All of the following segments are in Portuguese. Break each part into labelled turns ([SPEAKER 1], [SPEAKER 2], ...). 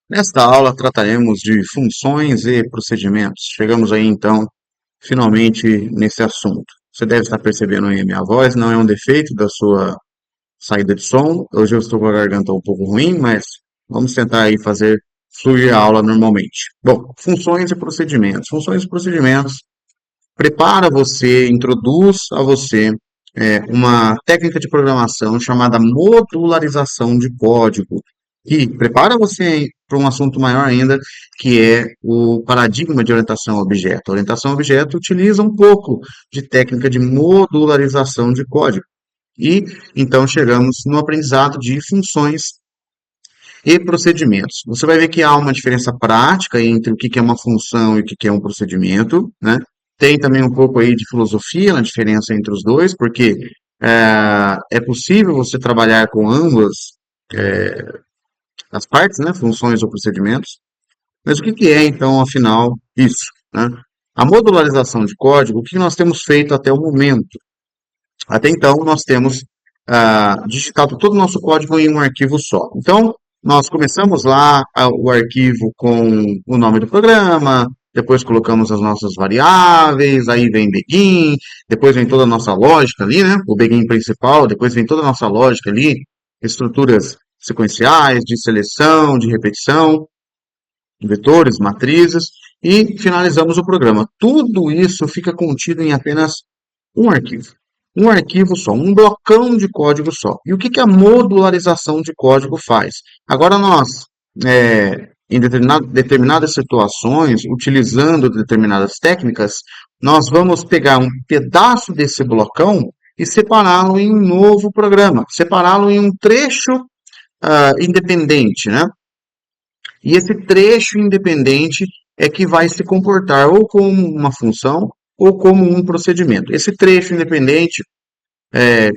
[SPEAKER 1] Nesta aula trataremos de funções e procedimentos. Chegamos aí então, finalmente, nesse assunto. Você deve estar percebendo aí a minha voz, não é um defeito da sua saída de som. Hoje eu estou com a garganta um pouco ruim, mas vamos tentar aí fazer fluir a aula normalmente. Bom, funções e procedimentos. Funções e procedimentos prepara você, introduz a você uma técnica de programação chamada modularização de código, que prepara você para um assunto maior ainda, que é o paradigma de orientação a objeto. A orientação a objeto utiliza um pouco de técnica de modularização de código. E então chegamos no aprendizado de funções e procedimentos. Você vai ver que há uma diferença prática entre o que é uma função e o que é um procedimento, né? Tem também um pouco aí de filosofia na diferença entre os dois, porque é possível você trabalhar com ambas as partes, né? Funções ou procedimentos. Mas o que é, então, afinal, isso, né? A modularização de código, o que nós temos feito até o momento? Até então, nós temos digitado todo o nosso código em um arquivo só. Então, nós começamos lá o arquivo com o nome do programa, depois colocamos as nossas variáveis, aí vem begin, depois vem toda a nossa lógica ali, né? O begin principal, depois vem toda a nossa lógica ali, estruturas sequenciais, de seleção, de repetição, vetores, matrizes, e finalizamos o programa. Tudo isso fica contido em apenas um arquivo. Um arquivo só, um blocão de código só. E o que a modularização de código faz? Agora nós, em determinadas situações, utilizando determinadas técnicas, nós vamos pegar um pedaço desse blocão e separá-lo em um novo programa, separá-lo em um trecho independente, né? E esse trecho independente é que vai se comportar ou como uma função ou como um procedimento. Esse trecho independente,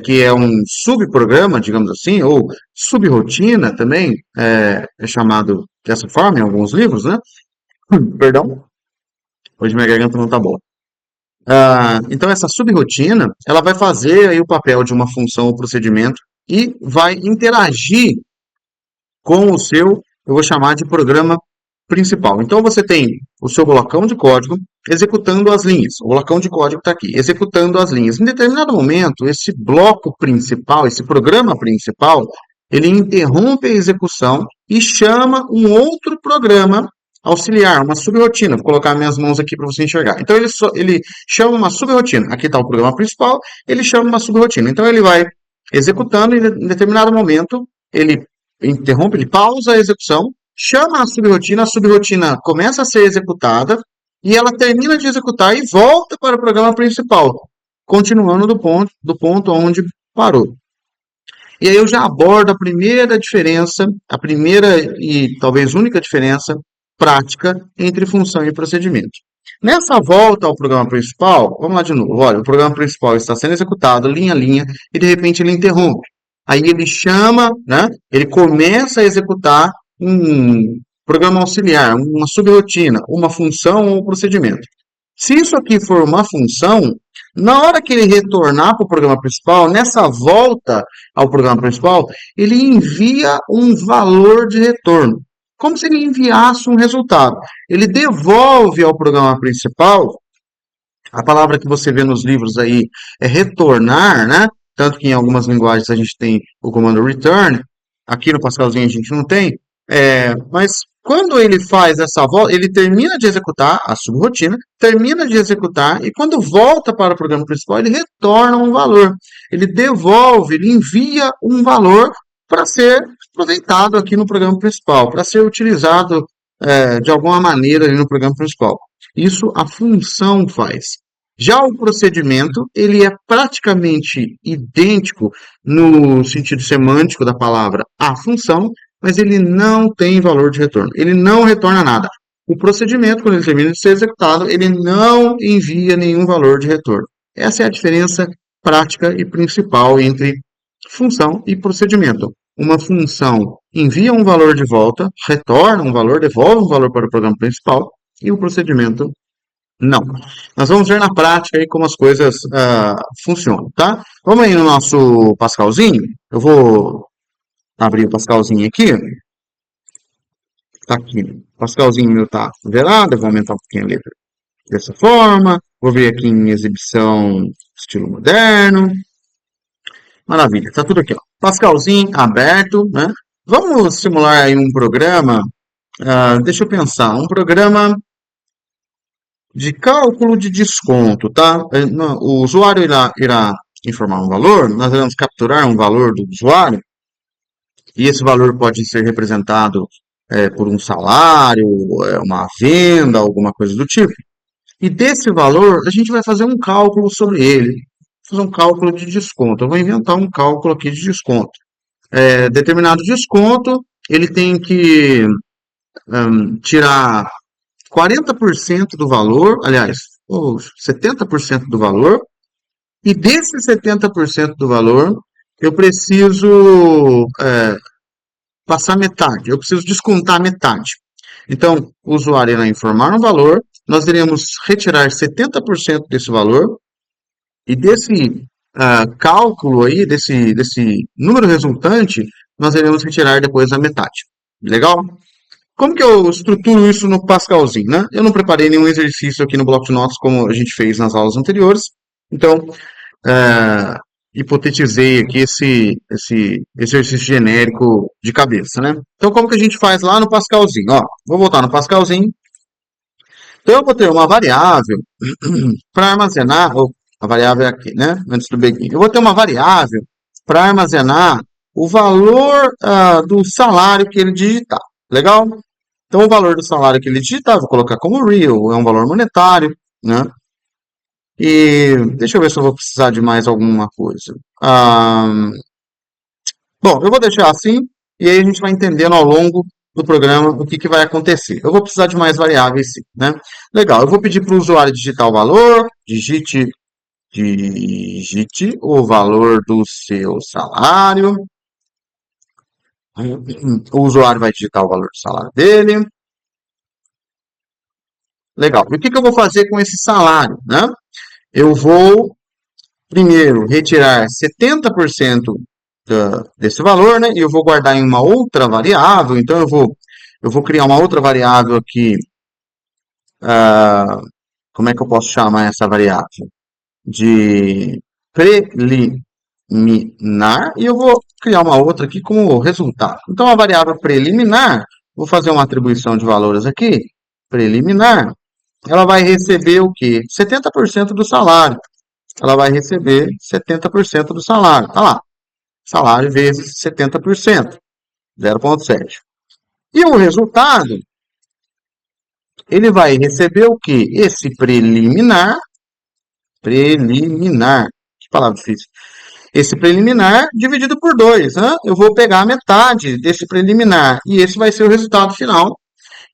[SPEAKER 1] que é um subprograma, digamos assim, ou subrotina também, é chamado dessa forma em alguns livros, né? Perdão, hoje minha garganta não está boa. Então, essa subrotina, ela vai fazer aí o papel de uma função ou procedimento e vai interagir com o seu, eu vou chamar de programa principal. Então você tem o seu blocão de código executando as linhas. O blocão de código está aqui, executando as linhas. Em determinado momento, esse bloco principal, esse programa principal, ele interrompe a execução e chama um outro programa auxiliar, uma subrotina. Vou colocar minhas mãos aqui para você enxergar. Então ele chama uma subrotina. Aqui está o programa principal, ele chama uma subrotina. Então ele vai executando e em determinado momento ele interrompe, ele pausa a execução, chama a subrotina começa a ser executada e ela termina de executar e volta para o programa principal, continuando do ponto onde parou. E aí eu já abordo a primeira diferença, a primeira e talvez única diferença prática entre função e procedimento. Nessa volta ao programa principal, vamos lá de novo. Olha, o programa principal está sendo executado, linha a linha, e de repente ele interrompe. Aí ele chama, né? Ele começa a executar um programa auxiliar, uma subrotina, uma função ou um procedimento. Se isso aqui for uma função, na hora que ele retornar para o programa principal, nessa volta ao programa principal, ele envia um valor de retorno, como se ele enviasse um resultado. Ele devolve ao programa principal, a palavra que você vê nos livros aí é retornar, né? Tanto que em algumas linguagens a gente tem o comando return, aqui no Pascalzinho a gente não tem, mas quando ele faz essa volta, ele termina de executar a subrotina, termina de executar, e quando volta para o programa principal, ele retorna um valor. Ele devolve, ele envia um valor para ser aproveitado aqui no programa principal, para ser utilizado de alguma maneira ali no programa principal. Isso a função faz. Já o procedimento, ele é praticamente idêntico no sentido semântico da palavra à função, mas ele não tem valor de retorno. Ele não retorna nada. O procedimento, quando ele termina de ser executado, ele não envia nenhum valor de retorno. Essa é a diferença prática e principal entre função e procedimento. Uma função envia um valor de volta, retorna um valor, devolve um valor para o programa principal, e o procedimento não. Nós vamos ver na prática aí como as coisas funcionam, tá? Vamos aí no nosso Pascalzinho. Eu vou abrir o Pascalzinho aqui. Tá aqui. Pascalzinho meu tá zerado. Eu vou aumentar um pouquinho a letra dessa forma. Vou ver aqui em exibição estilo moderno. Maravilha, tá tudo aqui, ó. Pascalzinho aberto, né? Vamos simular aí um programa. Deixa eu pensar. Um programa de cálculo de desconto, tá? O usuário irá informar um valor, nós iremos capturar um valor do usuário, e esse valor pode ser representado por um salário, uma venda, alguma coisa do tipo. E desse valor, a gente vai fazer um cálculo sobre ele. Fazer um cálculo de desconto. Eu vou inventar um cálculo aqui de desconto. Determinado desconto, ele tem que tirar 40% do valor, aliás, ou 70% do valor, e desse 70% do valor, eu preciso passar metade, eu preciso descontar metade. Então, o usuário irá informar um valor, nós iremos retirar 70% desse valor, e desse cálculo aí, desse número resultante, nós iremos retirar depois a metade. Legal? Como que eu estruturo isso no Pascalzinho, né? Eu não preparei nenhum exercício aqui no bloco de notas como a gente fez nas aulas anteriores. Então, é, hipotetizei aqui esse exercício genérico de cabeça, né? Então, como que a gente faz lá no Pascalzinho? Ó, vou voltar no Pascalzinho. Então, eu vou ter uma variável para armazenar, ou a variável é aqui, né? Antes do beguinho. Eu vou ter uma variável para armazenar o valor do salário que ele digitar. Legal? Então, o valor do salário que ele digitar, vou colocar como real, é um valor monetário, né? E deixa eu ver se eu vou precisar de mais alguma coisa. Bom, eu vou deixar assim, e aí a gente vai entendendo ao longo do programa o que, que vai acontecer. Eu vou precisar de mais variáveis, sim, né? Legal, eu vou pedir para o usuário digitar o valor, digite o valor do seu salário. O usuário vai digitar o valor do salário dele. Legal. E o que, que eu vou fazer com esse salário, né? Eu vou, primeiro, retirar 70% desse valor, né? E eu vou guardar em uma outra variável. Então, eu vou criar uma outra variável aqui. ah, Como é que eu posso chamar essa variável? De preliminar. E eu vou criar uma outra aqui como resultado. Então, a variável preliminar, vou fazer uma atribuição de valores aqui. Preliminar, ela vai receber o quê? 70% do salário. Ela vai receber 70% do salário. Tá lá. Salário vezes 70%. 0,7. E o resultado, ele vai receber o quê? Esse preliminar, que palavra difícil. Esse preliminar dividido por 2. Né? Eu vou pegar a metade desse preliminar. E esse vai ser o resultado final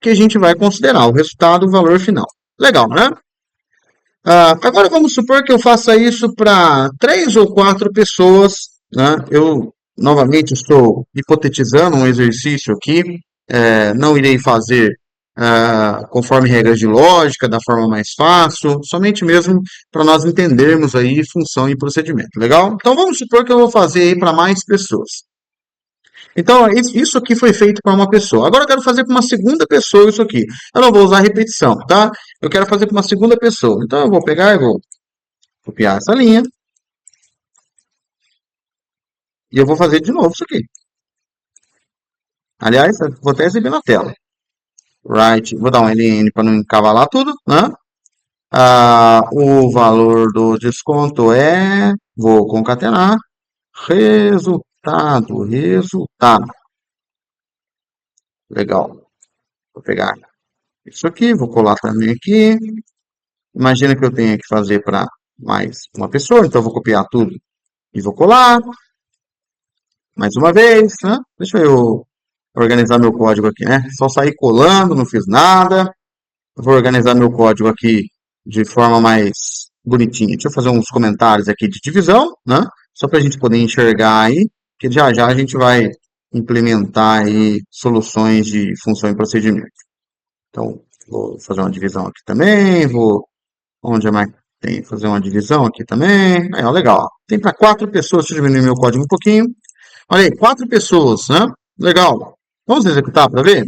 [SPEAKER 1] que a gente vai considerar. O resultado, o valor final. Legal, né? Agora vamos supor que eu faça isso para 3 ou 4 pessoas, né? Eu novamente estou hipotetizando um exercício aqui, não irei fazer conforme regras de lógica, da forma mais fácil, somente mesmo para nós entendermos aí função e procedimento, legal? Então vamos supor que eu vou fazer aí para mais pessoas. Então, isso aqui foi feito para uma pessoa. Agora eu quero fazer para uma segunda pessoa isso aqui. Eu não vou usar repetição, tá? Eu quero fazer para uma segunda pessoa. Então, eu vou pegar e vou copiar essa linha. E eu vou fazer de novo isso aqui. Aliás, eu vou até exibir na tela. Right, vou dar um LN para não encavalar tudo, né? O valor do desconto vou concatenar, resultado. Legal. Vou pegar isso aqui, vou colar também aqui. Imagina que eu tenha que fazer para mais uma pessoa, então eu vou copiar tudo e vou colar. Mais uma vez, né? Deixa eu organizar meu código aqui, né? Só sair colando, não fiz nada. Eu vou organizar meu código aqui de forma mais bonitinha. Deixa eu fazer uns comentários aqui de divisão, né? Só para a gente poder enxergar aí, que já já a gente vai implementar aí soluções de função e procedimento. Então, vou fazer uma divisão aqui também, onde é mais tem fazer uma divisão aqui também. Aí, ó, legal. Tem para 4 pessoas, deixa eu diminuir meu código um pouquinho. Olha aí, 4 pessoas, né? Legal. Vamos executar para ver?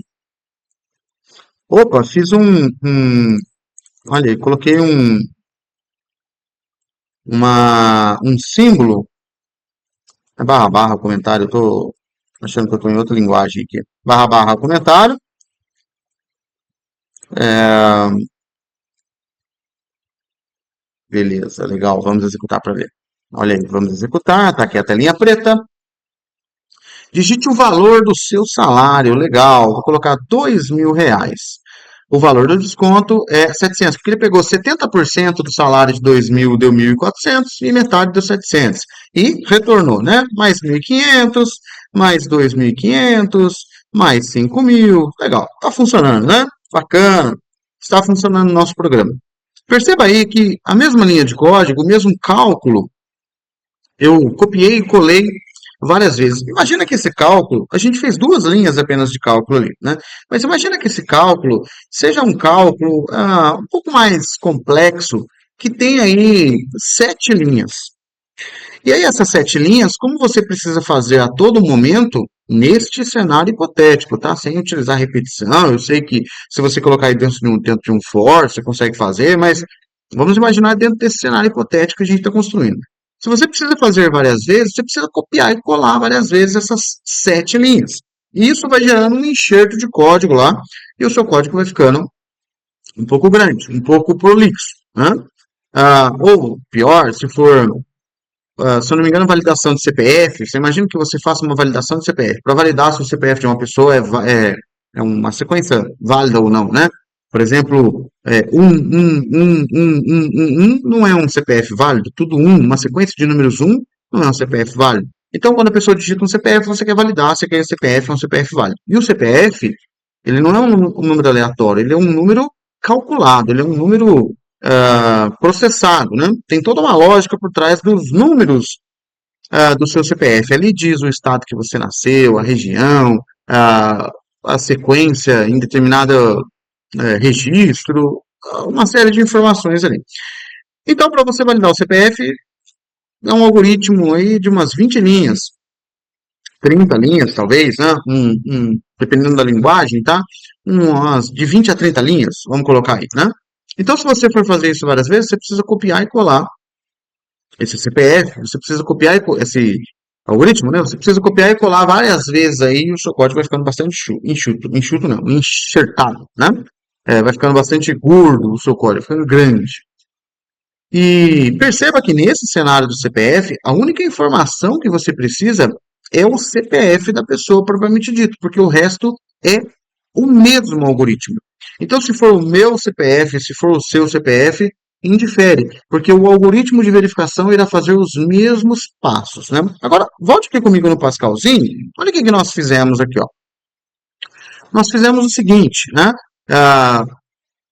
[SPEAKER 1] Opa, fiz olha aí, coloquei um símbolo, é barra barra comentário, eu tô achando que eu tô em outra linguagem aqui. Barra barra comentário, é, beleza, legal, vamos executar para ver. Olha aí, vamos executar, tá aqui a telinha preta. Digite o valor do seu salário, legal, vou colocar R$ 2.000. O valor do desconto é 700, porque ele pegou 70% do salário de 2.000, deu 1.400 e metade deu 700. E retornou, né? Mais 1.500, mais 2.500, mais 5.000. Legal, tá funcionando, né? Bacana. Está funcionando o nosso programa. Perceba aí que a mesma linha de código, o mesmo cálculo, eu copiei e colei várias vezes. Imagina que esse cálculo, a gente fez duas linhas apenas de cálculo ali, né? Mas imagina que esse cálculo seja um cálculo um pouco mais complexo, que tem aí 7 linhas. E aí essas 7 linhas, como você precisa fazer a todo momento, neste cenário hipotético, tá? Sem utilizar repetição, eu sei que se você colocar aí dentro de um for, você consegue fazer, mas vamos imaginar dentro desse cenário hipotético que a gente está construindo. Se você precisa fazer várias vezes, você precisa copiar e colar várias vezes essas 7 linhas. E isso vai gerando um enxerto de código lá, e o seu código vai ficando um pouco grande, um pouco prolixo, né? Ou pior, se eu não me engano, validação de CPF, você imagina que você faça uma validação de CPF. Para validar se o CPF de uma pessoa é uma sequência válida ou não, né? Por exemplo, 1 não é um CPF válido, tudo uma sequência de números não é um CPF válido. Então, quando a pessoa digita um CPF, você quer validar se aquele CPF é um CPF válido. E o CPF, ele não é um número aleatório, ele é um número calculado, ele é um número processado, né? Tem toda uma lógica por trás dos números do seu CPF. Ali diz o estado que você nasceu, a região, a sequência em determinado registro, uma série de informações ali. Então, para você validar o CPF, é um algoritmo aí de umas 20 linhas, 30 linhas, talvez, né? Dependendo da linguagem, tá? Umas de 20 a 30 linhas, vamos colocar aí, né? Então, se você for fazer isso várias vezes, você precisa copiar e colar esse CPF, você precisa copiar esse algoritmo, né? Você precisa copiar e colar várias vezes aí e o seu código vai ficando bastante enxuto não, enxertado, né? Vai ficando bastante gordo o seu código, vai ficando grande. E perceba que nesse cenário do CPF, a única informação que você precisa é o CPF da pessoa propriamente dito, porque o resto é o mesmo algoritmo. Então, se for o meu CPF, se for o seu CPF, indifere, porque o algoritmo de verificação irá fazer os mesmos passos, né? Agora, volte aqui comigo no Pascalzinho. Olha o que nós fizemos aqui, ó. Nós fizemos o seguinte, né? Ah,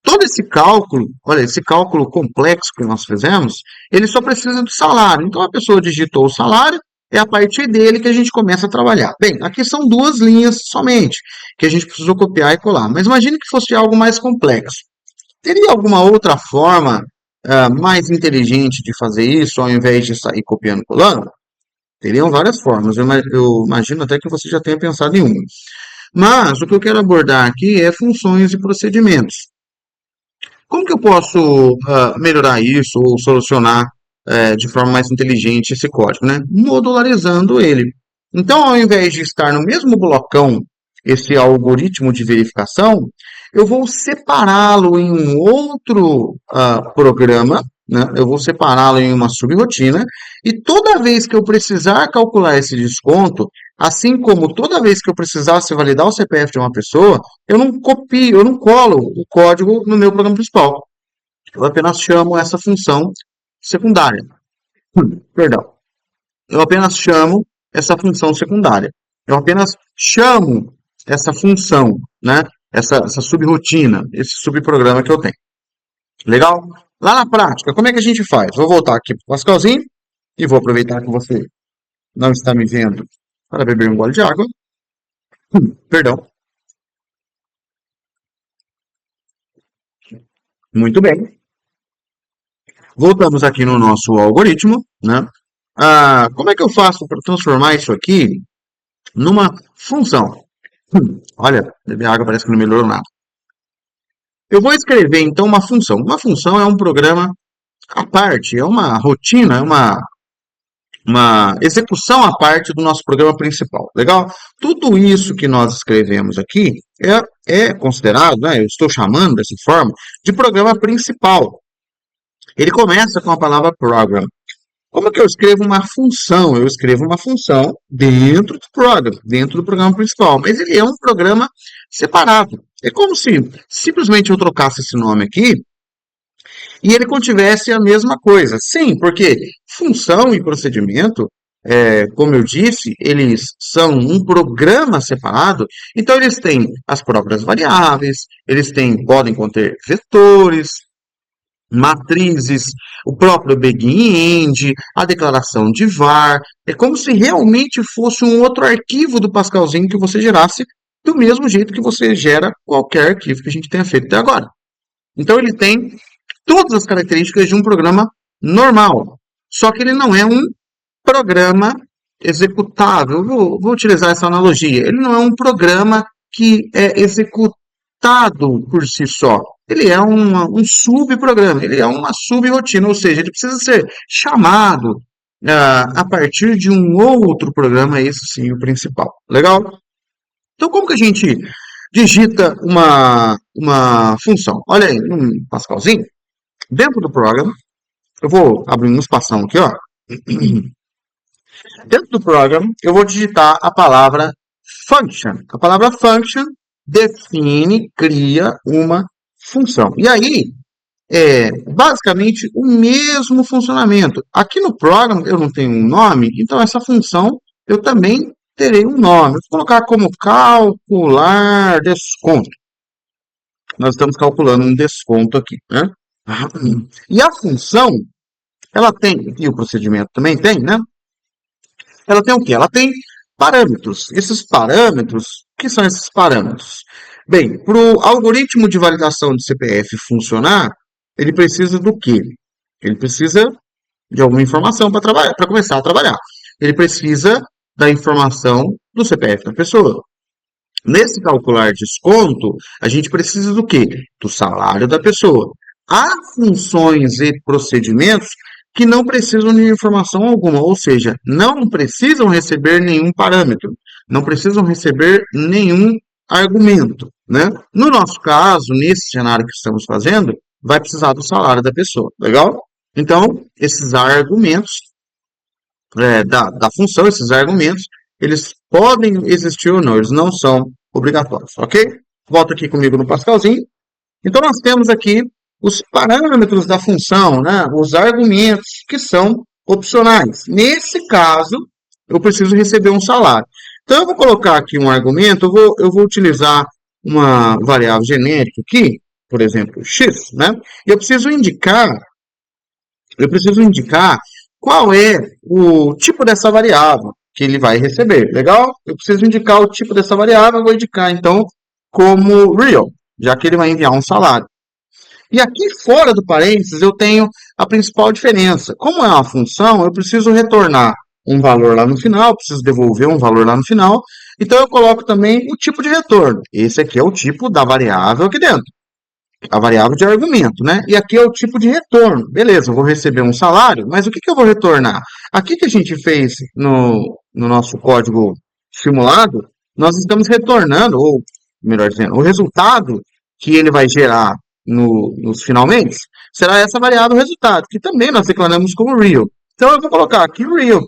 [SPEAKER 1] todo esse cálculo, olha, esse cálculo complexo que nós fizemos, ele só precisa do salário. Então a pessoa digitou o salário, é a partir dele que a gente começa a trabalhar. Bem, aqui são duas linhas somente, que a gente precisou copiar e colar. Mas imagine que fosse algo mais complexo. Teria alguma outra forma mais inteligente de fazer isso, ao invés de sair copiando e colando? Teriam várias formas. Eu imagino até que você já tenha pensado em uma. Mas o que eu quero abordar aqui é funções e procedimentos. Como que eu posso melhorar isso ou solucionar de forma mais inteligente esse código, né? Modularizando ele. Então, ao invés de estar no mesmo blocão esse algoritmo de verificação, eu vou separá-lo em um outro programa, né? Eu vou separá-lo em uma subrotina e toda vez que eu precisar calcular esse desconto, assim como toda vez que eu precisasse validar o CPF de uma pessoa, eu não copio, eu não colo o código no meu programa principal. Eu apenas chamo essa função secundária. Perdão. Eu apenas chamo essa função secundária. Eu apenas chamo essa função, né? Essa subrotina, esse subprograma que eu tenho. Legal? Lá na prática, como é que a gente faz? Vou voltar aqui para o Pascalzinho e vou aproveitar que você não está me vendo para beber um gole de água. Perdão. Muito bem. Voltamos aqui no nosso algoritmo, né? Como é que eu faço para transformar isso aqui numa função? Olha, beber água parece que não melhorou nada. Eu vou escrever então uma função. Uma função é um programa à parte, é uma rotina, é uma execução à parte do nosso programa principal. Legal? Tudo isso que nós escrevemos aqui é considerado, né, eu estou chamando dessa forma, de programa principal. Ele começa com a palavra program. Como é que eu escrevo uma função? Eu escrevo uma função dentro do program, dentro do programa principal, mas ele é um programa separado. É como se simplesmente eu trocasse esse nome aqui e ele contivesse a mesma coisa. Sim, porque função e procedimento, como eu disse, eles são um programa separado, então eles têm as próprias variáveis, podem conter vetores, matrizes, o próprio begin-end, a declaração de var. É como se realmente fosse um outro arquivo do Pascalzinho que você gerasse do mesmo jeito que você gera qualquer arquivo que a gente tenha feito até agora. Então ele tem todas as características de um programa normal, só que ele não é um programa executável. Vou utilizar essa analogia. Ele não é um programa que é executado por si só. Ele é um subprograma, ele é uma subrotina, ou seja, ele precisa ser chamado a partir de um outro programa, esse sim, o principal. Legal? Então, como que a gente digita uma função? Olha aí, um Pascalzinho, dentro do programa, eu vou abrir um espação aqui, ó. Dentro do programa, eu vou digitar a palavra function. A palavra function define, cria uma função. E aí, basicamente o mesmo funcionamento. Aqui no programa eu não tenho um nome, então essa função eu também terei um nome. Vou colocar como calcular desconto. Nós estamos calculando um desconto aqui, né? E a função, ela tem, e o procedimento também tem, né? Ela tem o quê? Ela tem parâmetros. Esses parâmetros, o que são esses parâmetros? Bem, para o algoritmo de validação de CPF funcionar, ele precisa do quê? Ele precisa de alguma informação para trabalhar, para começar a trabalhar. Ele precisa da informação do CPF da pessoa. Nesse calcular desconto, a gente precisa do quê? Do salário da pessoa. Há funções e procedimentos que não precisam de informação alguma, ou seja, não precisam receber nenhum parâmetro, não precisam receber nenhum argumento, né? No nosso caso, nesse cenário que estamos fazendo, vai precisar do salário da pessoa, legal? Então, esses argumentos da função, esses argumentos, eles podem existir ou não, eles não são obrigatórios, ok? Volta aqui comigo no Pascalzinho. Então, nós temos aqui os parâmetros da função, né? Os argumentos que são opcionais. Nesse caso, eu preciso receber um salário. Então, eu vou colocar aqui um argumento, eu vou utilizar uma variável genérica aqui, por exemplo, x, né? E eu preciso indicar qual é o tipo dessa variável que ele vai receber, legal? Eu preciso indicar o tipo dessa variável, eu vou indicar, então, como real, já que ele vai enviar um salário. E aqui fora do parênteses eu tenho a principal diferença. Como é uma função, eu preciso retornar um valor lá no final, preciso devolver um valor lá no final. Então eu coloco também o tipo de retorno. Esse aqui é o tipo da variável aqui dentro. A variável de argumento, né? E aqui é o tipo de retorno. Beleza, eu vou receber um salário, mas o que eu vou retornar? Aqui que a gente fez no nosso código simulado, nós estamos retornando, ou melhor dizendo, o resultado que ele vai gerar nos finalmente será essa variável resultado, que também nós declaramos como real. Então eu vou colocar aqui real,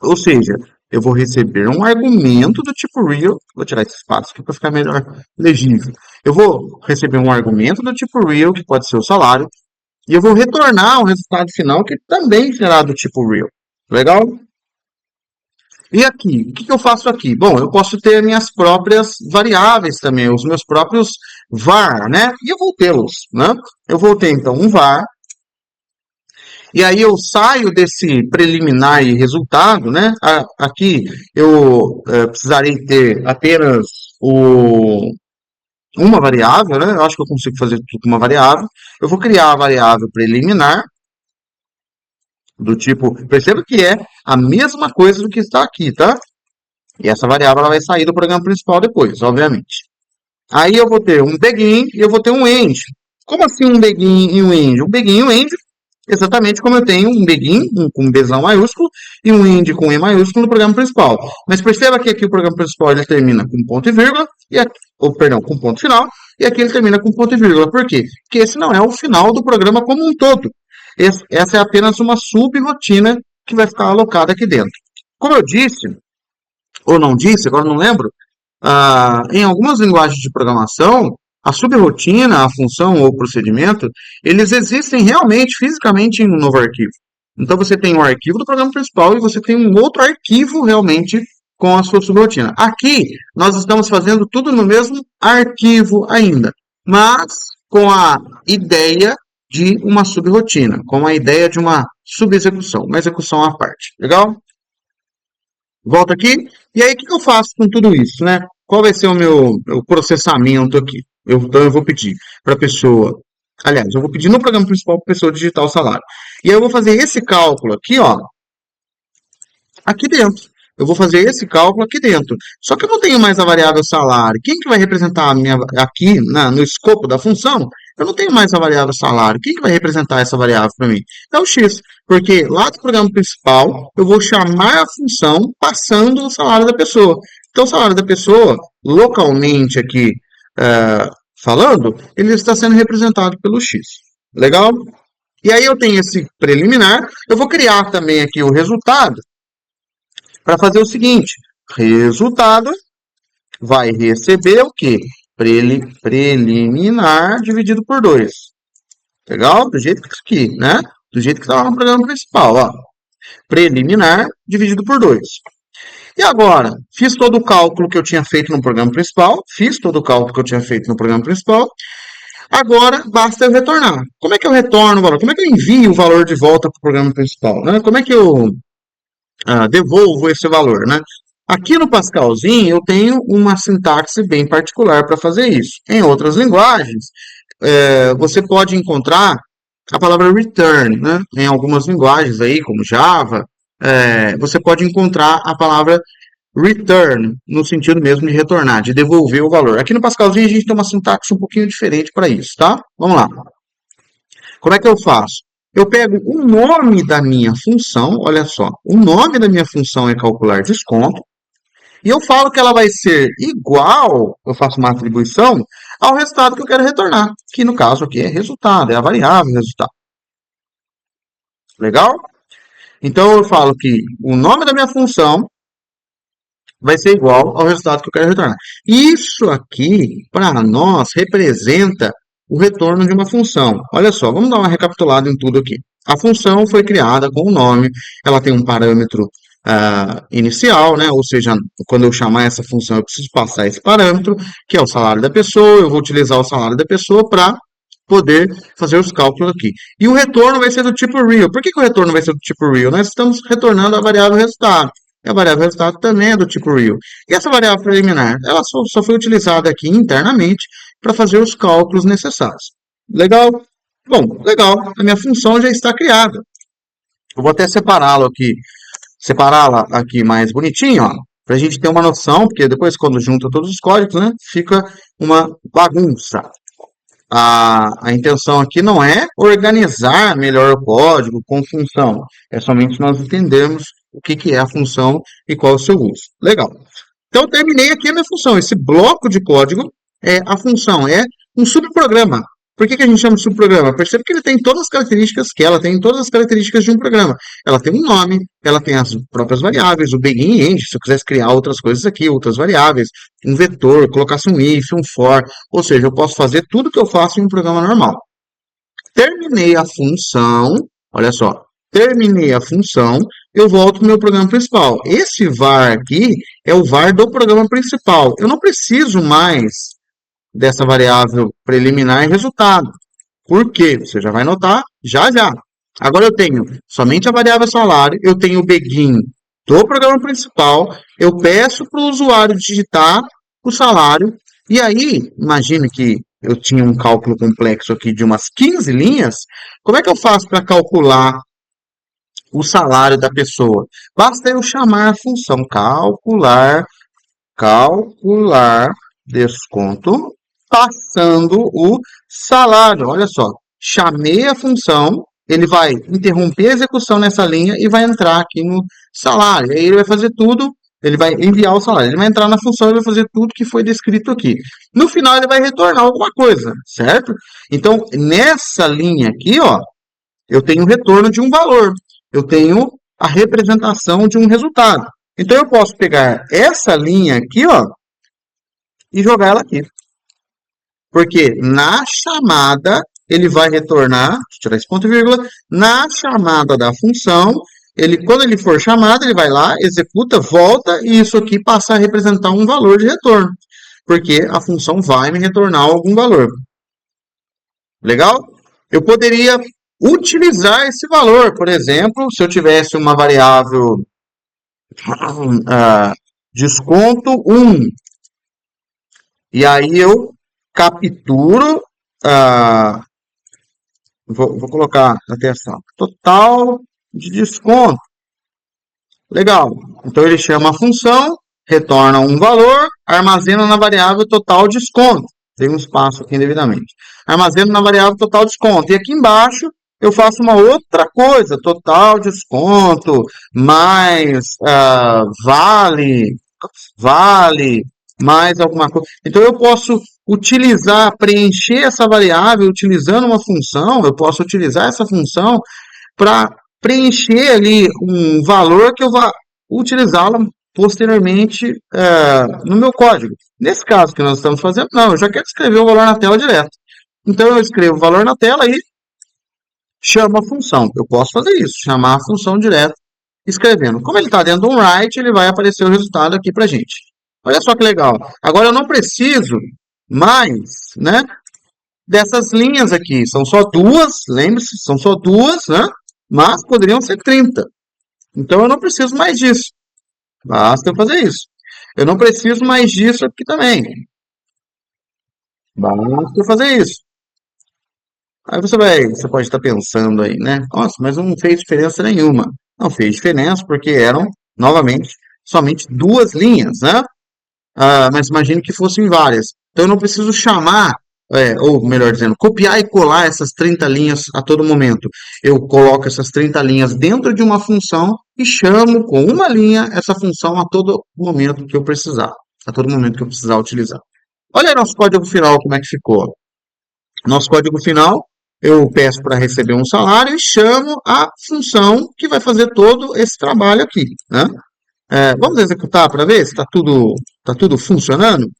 [SPEAKER 1] ou seja, eu vou receber um argumento do tipo real, vou tirar esse espaço aqui para ficar melhor legível. Eu vou receber um argumento do tipo real, que pode ser o salário, e eu vou retornar um resultado final que também será do tipo real. Legal? E aqui, o que eu faço aqui? Bom, eu posso ter minhas próprias variáveis também, os meus próprios var, né? E eu vou tê-los, né? Eu vou ter, então, um var. E aí eu saio desse preliminar e resultado, né? Aqui eu precisarei ter apenas uma variável, né? Eu acho que eu consigo fazer tudo com uma variável. Eu vou criar a variável preliminar, do tipo, perceba que é a mesma coisa do que está aqui, tá? E essa variável ela vai sair do programa principal depois, obviamente. Aí eu vou ter um begin e eu vou ter um end. Como assim um begin e um end? Um begin e um end, exatamente como eu tenho um begin com um Bzão maiúsculo e um end com E maiúsculo no programa principal. Mas perceba que aqui o programa principal ele termina com ponto e vírgula, ou perdão, com ponto final, e aqui ele termina com ponto e vírgula. Por quê? Porque esse não é o final do programa como um todo. Essa é apenas uma subrotina que vai ficar alocada aqui dentro. Como eu disse, ou não disse, agora não lembro, em algumas linguagens de programação, a subrotina, a função ou o procedimento, eles existem realmente, fisicamente, em um novo arquivo. Então você tem um arquivo do programa principal e você tem um outro arquivo realmente com a sua subrotina. Aqui, nós estamos fazendo tudo no mesmo arquivo ainda, mas com a ideia de uma subrotina, com a ideia de uma subexecução, uma execução à parte. Legal? Volto aqui. E aí, o que eu faço com tudo isso, né? Qual vai ser o processamento aqui? Então, eu vou pedir para a pessoa. Aliás, eu vou pedir no programa principal para a pessoa digitar o salário. E aí, eu vou fazer esse cálculo aqui, ó, aqui dentro. Eu vou fazer esse cálculo aqui dentro. Só que eu não tenho mais a variável salário. Quem que vai representar a minha, aqui no escopo da função? Eu não tenho mais a variável salário. Quem que vai representar essa variável para mim? É o x. Porque lá do programa principal, eu vou chamar a função passando o salário da pessoa. Então, o salário da pessoa, localmente aqui falando, ele está sendo representado pelo x. Legal? E aí eu tenho esse preliminar. Eu vou criar também aqui o resultado para fazer o seguinte: resultado vai receber o quê? Preliminar dividido por 2. Legal? Do jeito que isso aqui, né? Do jeito que está lá no programa principal, ó. Preliminar dividido por 2. E agora, fiz todo o cálculo que eu tinha feito no programa principal, agora basta eu retornar. Como é que eu retorno o valor? Como é que eu envio o valor de volta para o programa principal? Né? Como é que eu devolvo esse valor, né? Aqui no Pascalzinho eu tenho uma sintaxe bem particular para fazer isso. Em outras linguagens, você pode encontrar a palavra return, né? Em algumas linguagens aí, como Java, você pode encontrar a palavra return, no sentido mesmo de retornar, de devolver o valor. Aqui no Pascalzinho a gente tem uma sintaxe um pouquinho diferente para isso, tá? Vamos lá. Como é que eu faço? Eu pego o nome da minha função, olha só, o nome da minha função é calcular desconto, e eu falo que ela vai ser igual, eu faço uma atribuição, ao resultado que eu quero retornar, que no caso aqui é resultado, é a variável resultado. Legal? Então eu falo que o nome da minha função vai ser igual ao resultado que eu quero retornar. Isso aqui, para nós, representa o retorno de uma função. Olha só, vamos dar uma recapitulada em tudo aqui. A função foi criada com o nome, ela tem um parâmetro inicial, né? Ou seja, quando eu chamar essa função, eu preciso passar esse parâmetro, que é o salário da pessoa, eu vou utilizar o salário da pessoa para poder fazer os cálculos aqui. E o retorno vai ser do tipo real. Por que o retorno vai ser do tipo real? Nós estamos retornando a variável resultado. E a variável resultado também é do tipo real. E essa variável preliminar, ela só foi utilizada aqui internamente para fazer os cálculos necessários. Legal? Bom, legal. A minha função já está criada. Eu vou até separá-la aqui mais bonitinho, ó, para a gente ter uma noção, porque depois quando junta todos os códigos, né, fica uma bagunça. A intenção aqui não é organizar melhor o código com função, é somente nós entendermos o que é a função e qual é o seu uso. Legal. Então, eu terminei aqui a minha função. Esse bloco de código a função, é um subprograma. Por que a gente chama de subprograma? Perceba que ele tem todas as características que ela tem, todas as características de um programa. Ela tem um nome, ela tem as próprias variáveis, o begin e end, se eu quisesse criar outras coisas aqui, outras variáveis, um vetor, colocasse um if, um for, ou seja, eu posso fazer tudo que eu faço em um programa normal. Terminei a função, olha só, terminei a função, eu volto para o meu programa principal. Esse var aqui é o var do programa principal. Eu não preciso mais dessa variável preliminar em resultado. Por quê? Você já vai notar já já. Agora eu tenho somente a variável salário, eu tenho o begin do programa principal, eu peço para o usuário digitar o salário, e aí, imagine que eu tinha um cálculo complexo aqui de umas 15 linhas, como é que eu faço para calcular o salário da pessoa? Basta eu chamar a função calcular desconto, passando o salário. Olha só, chamei a função, ele vai interromper a execução nessa linha e vai entrar aqui no salário. Aí ele vai fazer tudo, ele vai enviar o salário, ele vai entrar na função e vai fazer tudo que foi descrito aqui. No final ele vai retornar alguma coisa, certo? Então, nessa linha aqui, ó, eu tenho o retorno de um valor, eu tenho a representação de um resultado. Então eu posso pegar essa linha aqui, ó, e jogar ela aqui. Porque na chamada ele vai retornar, deixa eu tirar esse ponto e vírgula, na chamada da função, ele, quando ele for chamado, ele vai lá, executa, volta, e isso aqui passa a representar um valor de retorno. Porque a função vai me retornar algum valor. Legal? Eu poderia utilizar esse valor, por exemplo, se eu tivesse uma variável desconto 1, e aí eu capturo, ah, vou colocar na atenção, total de desconto. Legal. Então ele chama a função, retorna um valor, armazena na variável total desconto. Tem um espaço aqui indevidamente. Armazena na variável total desconto. E aqui embaixo eu faço uma outra coisa, total desconto, mais vale, mais alguma coisa. Então eu posso utilizar, preencher essa variável utilizando uma função, eu posso utilizar essa função para preencher ali um valor que eu vá utilizá-la posteriormente no meu código. Nesse caso que nós estamos fazendo, não, eu já quero escrever o valor na tela direto. Então eu escrevo o valor na tela e chamo a função. Eu posso fazer isso, chamar a função direto escrevendo. Como ele está dentro de um write, ele vai aparecer o resultado aqui para gente. Olha só que legal. Agora eu não preciso mais, né, dessas linhas aqui. São só duas, lembre-se, são só duas, né? Mas poderiam ser 30. Então eu não preciso mais disso. Basta eu fazer isso. Eu não preciso mais disso aqui também. Basta eu fazer isso. Aí você pode estar pensando aí, né? Nossa, mas não fez diferença nenhuma. Não fez diferença porque eram, novamente, somente duas linhas, né? Mas imagine que fossem várias. Então eu não preciso chamar, ou melhor dizendo, copiar e colar essas 30 linhas a todo momento. Eu coloco essas 30 linhas dentro de uma função e chamo com uma linha essa função a todo momento que eu precisar. A todo momento que eu precisar utilizar. Olha aí nosso código final, como é que ficou. Nosso código final, eu peço para receber um salário e chamo a função que vai fazer todo esse trabalho aqui, né? Vamos executar para ver se tá tudo funcionando?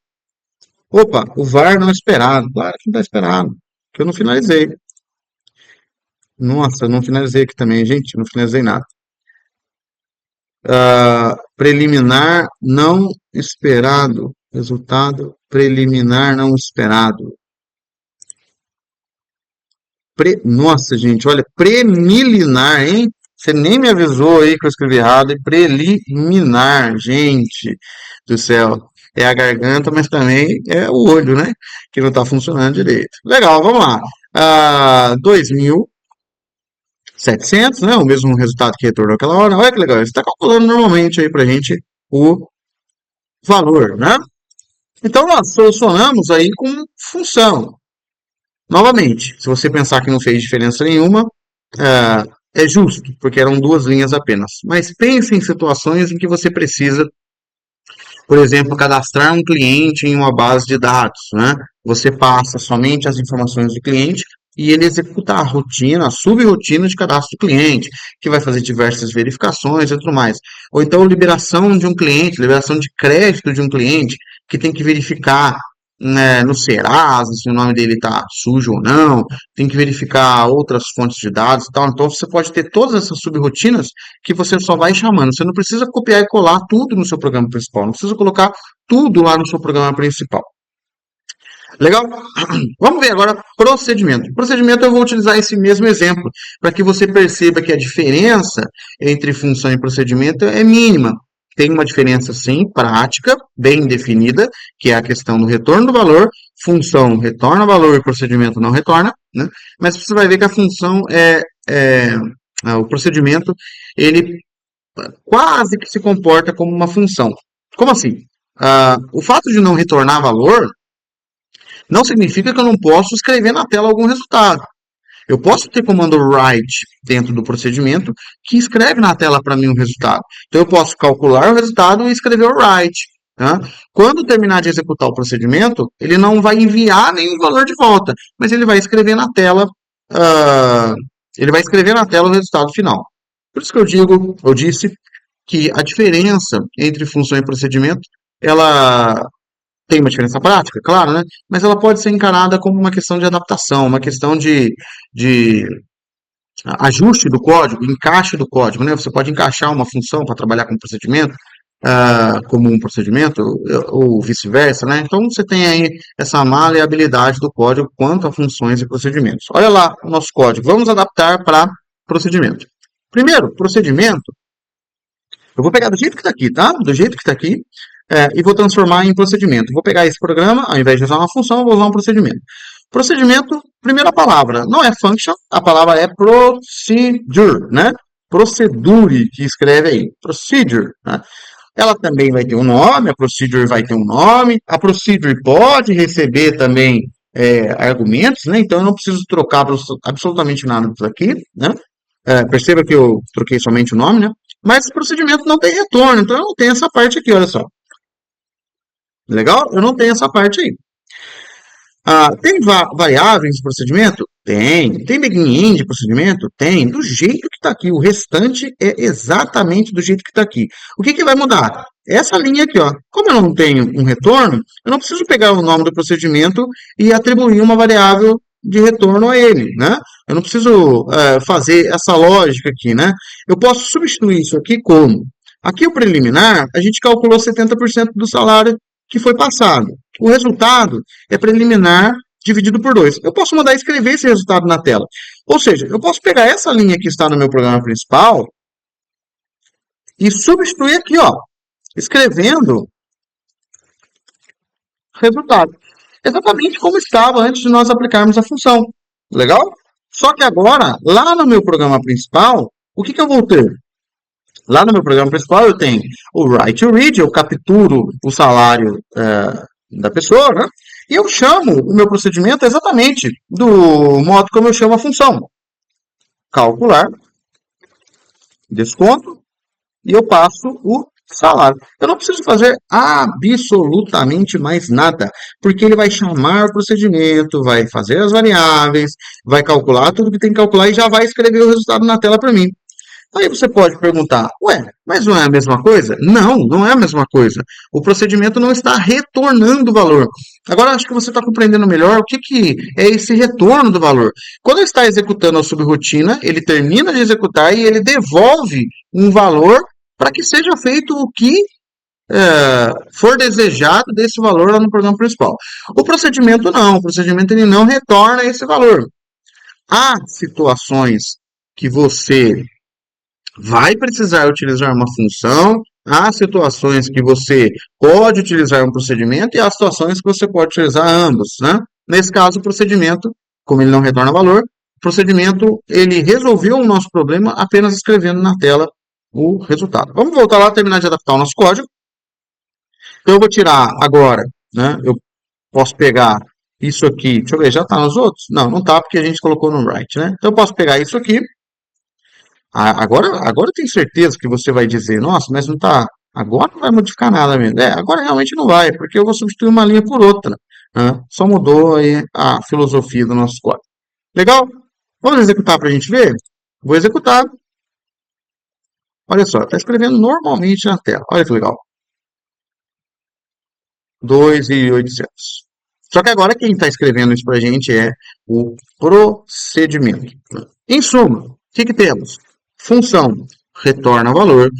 [SPEAKER 1] Opa, o VAR não esperado. Claro que não está esperado, que eu não finalizei. Nossa, eu não finalizei aqui também, gente. Não finalizei nada. Preliminar não esperado. Resultado preliminar não esperado. Nossa, gente, olha, preliminar, hein? Você nem me avisou aí que eu escrevi errado. É preliminar, gente do céu. É a garganta, mas também é o olho, né? Que não está funcionando direito. Legal, vamos lá. 2.700, né? O mesmo resultado que retornou aquela hora. Olha que legal. Você está calculando normalmente aí pra gente o valor, né? Então, nós solucionamos aí com função. Novamente, se você pensar que não fez diferença nenhuma, é justo, porque eram duas linhas apenas. Mas pense em situações em que você precisa, por exemplo, cadastrar um cliente em uma base de dados, né? Você passa somente as informações do cliente e ele executa a rotina, a sub-rotina de cadastro do cliente, que vai fazer diversas verificações e tudo mais. Ou então liberação de um cliente, liberação de crédito de um cliente, que tem que verificar, né, no Serasa se o nome dele está sujo ou não, tem que verificar outras fontes de dados e tal. Então você pode ter todas essas sub-rotinas que você só vai chamando. Você não precisa copiar e colar tudo no seu programa principal, não precisa colocar tudo lá no seu programa principal. Legal? Vamos ver agora procedimento. Procedimento eu vou utilizar esse mesmo exemplo para que você perceba que a diferença entre função e procedimento é mínima. Tem uma diferença, sim, prática, bem definida, que é a questão do retorno do valor. Função retorna valor e procedimento não retorna, né? Mas você vai ver que a função o procedimento, ele quase que se comporta como uma função. Como assim? O fato de não retornar valor Não significa que eu não posso escrever na tela algum resultado. Eu posso ter comando write dentro do procedimento que escreve na tela para mim um resultado. Então eu posso calcular o resultado e escrever o write. Tá? Quando terminar de executar o procedimento, ele não vai enviar nenhum valor de volta, mas ele vai escrever na tela, uh, ele vai escrever na tela o resultado final. Por isso que eu disse que a diferença entre função e procedimento, ela tem uma diferença prática, claro, né? Mas ela pode ser encarada como uma questão de adaptação, uma questão de ajuste do código, encaixe do código, né? Você pode encaixar uma função para trabalhar com um procedimento, como um procedimento, ou vice-versa, né? Então você tem aí essa maleabilidade do código quanto a funções e procedimentos. Olha lá o nosso código. Vamos adaptar para procedimento. Primeiro, procedimento, eu vou pegar do jeito que está aqui, tá? Do jeito que está aqui, e vou transformar em procedimento. Vou pegar esse programa, ao invés de usar uma função, eu vou usar um procedimento. Procedimento, primeira palavra, não é function, a palavra é procedure, né? Procedure, que escreve aí, procedure, né? Ela também vai ter um nome, a procedure vai ter um nome, a procedure pode receber também argumentos, né? Então eu não preciso trocar absolutamente nada disso aqui, né? Perceba que eu troquei somente o nome, né? Mas esse procedimento não tem retorno, então eu não tenho essa parte aqui, olha só. Legal? Eu não tenho essa parte aí. Tem variáveis de procedimento? Tem. Tem beginning de procedimento? Tem. Do jeito que está aqui. O restante é exatamente do jeito que está aqui. O que vai mudar? Essa linha aqui, ó. Como eu não tenho um retorno, eu não preciso pegar o nome do procedimento e atribuir uma variável de retorno a ele, né? Eu não preciso fazer essa lógica aqui, né? Eu posso substituir isso aqui como? Aqui o preliminar, a gente calculou 70% do salário que foi passado. O resultado é preliminar dividido por 2. Eu posso mandar escrever esse resultado na tela. Ou seja, eu posso pegar essa linha que está no meu programa principal e substituir aqui, ó, escrevendo resultado. Exatamente como estava antes de nós aplicarmos a função. Legal? Só que agora, lá no meu programa principal, o que eu vou ter? Lá no meu programa principal eu tenho o write to read, eu capturo o salário da pessoa, né? E eu chamo o meu procedimento exatamente do modo como eu chamo a função. Calcular, desconto, e eu passo o salário. Eu não preciso fazer absolutamente mais nada, porque ele vai chamar o procedimento, vai fazer as variáveis, vai calcular tudo que tem que calcular e já vai escrever o resultado na tela para mim. Aí você pode perguntar, ué, mas não é a mesma coisa? Não, não é a mesma coisa. O procedimento não está retornando o valor. Agora acho que você está compreendendo melhor o que é esse retorno do valor. Quando ele está executando a subrotina, ele termina de executar e ele devolve um valor para que seja feito o que for desejado desse valor lá no programa principal. O procedimento não, o procedimento ele não retorna esse valor. Há situações que você vai precisar utilizar uma função, há situações que você pode utilizar um procedimento e há situações que você pode utilizar ambos, né? Nesse caso, o procedimento, como ele não retorna valor, o procedimento, ele resolveu o nosso problema apenas escrevendo na tela o resultado. Vamos voltar lá, terminar de adaptar o nosso código. Então, eu vou tirar agora, né? Eu posso pegar isso aqui, deixa eu ver, já está nos outros? Não, não está porque a gente colocou no write, né? Então, eu posso pegar isso aqui. Agora eu tenho certeza que você vai dizer, nossa, mas não tá. Agora não vai modificar nada mesmo. Agora realmente não vai, porque eu vou substituir uma linha por outra, né? Só mudou aí a filosofia do nosso código. Legal? Vamos executar para a gente ver? Vou executar. Olha só, está escrevendo normalmente na tela. Olha que legal. 2.800. Só que agora quem está escrevendo isso para a gente é o procedimento. Em suma, o que temos? Função retorna valor,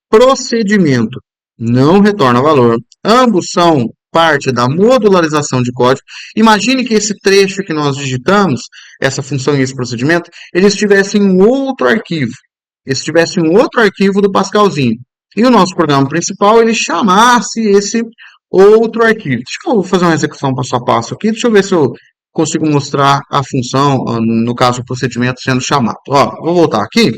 [SPEAKER 1] procedimento não retorna valor. Ambos são parte da modularização de código. Imagine que esse trecho que nós digitamos, essa função e esse procedimento, eles tivessem um outro arquivo. Eles tivessem um outro arquivo do Pascalzinho. E o nosso programa principal, ele chamasse esse outro arquivo. Deixa eu fazer uma execução passo a passo aqui. Deixa eu ver se eu consigo mostrar a função, no caso, o procedimento sendo chamado. Ó, vou voltar aqui.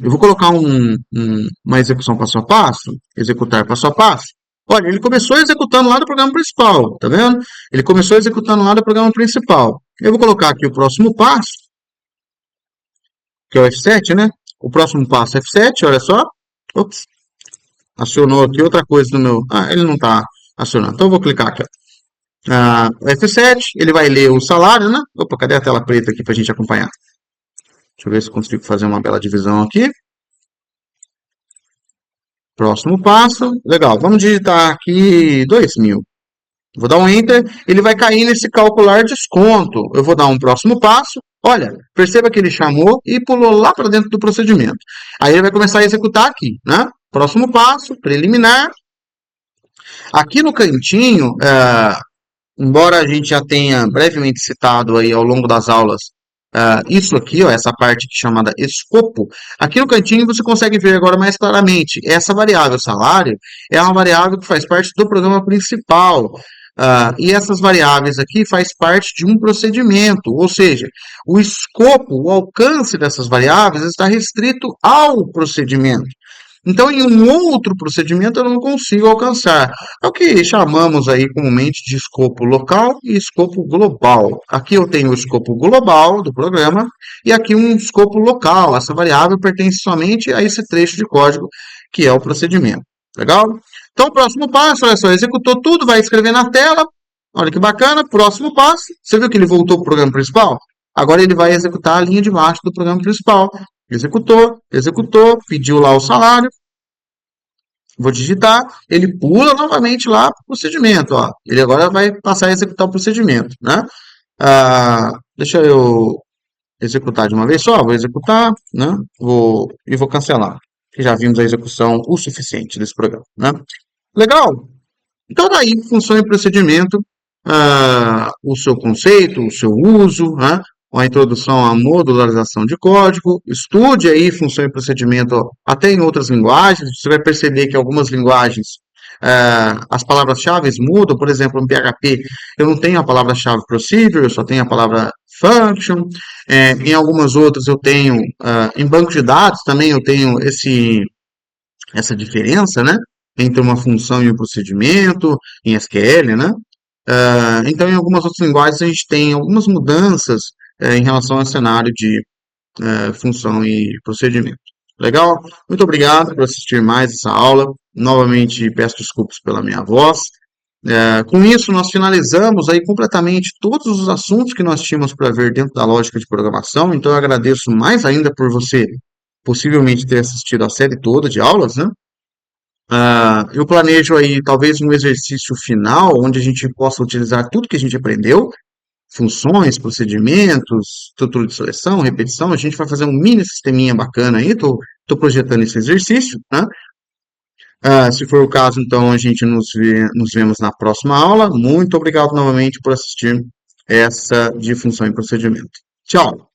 [SPEAKER 1] Eu vou colocar uma execução passo a passo, executar passo a passo. Olha, ele começou executando lá do programa principal, tá vendo? Ele começou executando lá do programa principal. Eu vou colocar aqui o próximo passo, que é o F7, né? O próximo passo é F7, olha só. Ops, acionou aqui outra coisa no meu. Ah, ele não está acionando. Então eu vou clicar aqui, ó. F7, ele vai ler o salário, né? Opa, cadê a tela preta aqui para a gente acompanhar? Deixa eu ver se consigo fazer uma bela divisão aqui. Próximo passo. Legal, vamos digitar aqui 2.000. Vou dar um Enter, ele vai cair nesse calcular desconto. Eu vou dar um próximo passo. Olha, perceba que ele chamou e pulou lá para dentro do procedimento. Aí ele vai começar a executar aqui, né? Próximo passo, preliminar. Aqui no cantinho, embora a gente já tenha brevemente citado aí ao longo das aulas, isso aqui, ó, essa parte aqui chamada escopo, aqui no cantinho você consegue ver agora mais claramente. Essa variável salário é uma variável que faz parte do programa principal. E essas variáveis aqui faz parte de um procedimento, ou seja, o escopo, o alcance dessas variáveis está restrito ao procedimento. Então, em um outro procedimento, eu não consigo alcançar. É o que chamamos aí comumente de escopo local e escopo global. Aqui eu tenho o escopo global do programa e aqui um escopo local. Essa variável pertence somente a esse trecho de código que é o procedimento. Legal? Então, o próximo passo, olha só, executou tudo, vai escrever na tela. Olha que bacana. Próximo passo, você viu que ele voltou para o programa principal? Agora ele vai executar a linha de baixo do programa principal. Executou, pediu lá o salário. Vou digitar, ele pula novamente lá para o procedimento. Ó. Ele agora vai passar a executar o procedimento. Né? Deixa eu executar de uma vez só. Vou executar, né? E vou cancelar. Que já vimos a execução o suficiente desse programa. Né? Legal? Então, daí, função e procedimento, o seu conceito, o seu uso, né? A introdução à modularização de código, estude aí função e procedimento até em outras linguagens, você vai perceber que algumas linguagens, as palavras-chave mudam, por exemplo, no PHP, eu não tenho a palavra-chave procedure, eu só tenho a palavra function, em algumas outras eu tenho, em banco de dados também eu tenho essa diferença, né? Entre uma função e um procedimento, em SQL, né? Então, em algumas outras linguagens, a gente tem algumas mudanças em relação ao cenário de função e procedimento. Legal? Muito obrigado por assistir mais essa aula. Novamente, peço desculpas pela minha voz. Com isso, nós finalizamos aí completamente todos os assuntos que nós tínhamos para ver dentro da lógica de programação. Então, eu agradeço mais ainda por você possivelmente ter assistido a série toda de aulas, né? Eu planejo aí talvez um exercício final onde a gente possa utilizar tudo que a gente aprendeu, funções, procedimentos, estrutura de seleção, repetição. A gente vai fazer um mini sisteminha bacana aí, tô projetando esse exercício, né? Se for o caso, então a gente nos vemos na próxima aula. Muito obrigado novamente por assistir essa de função e procedimento. Tchau!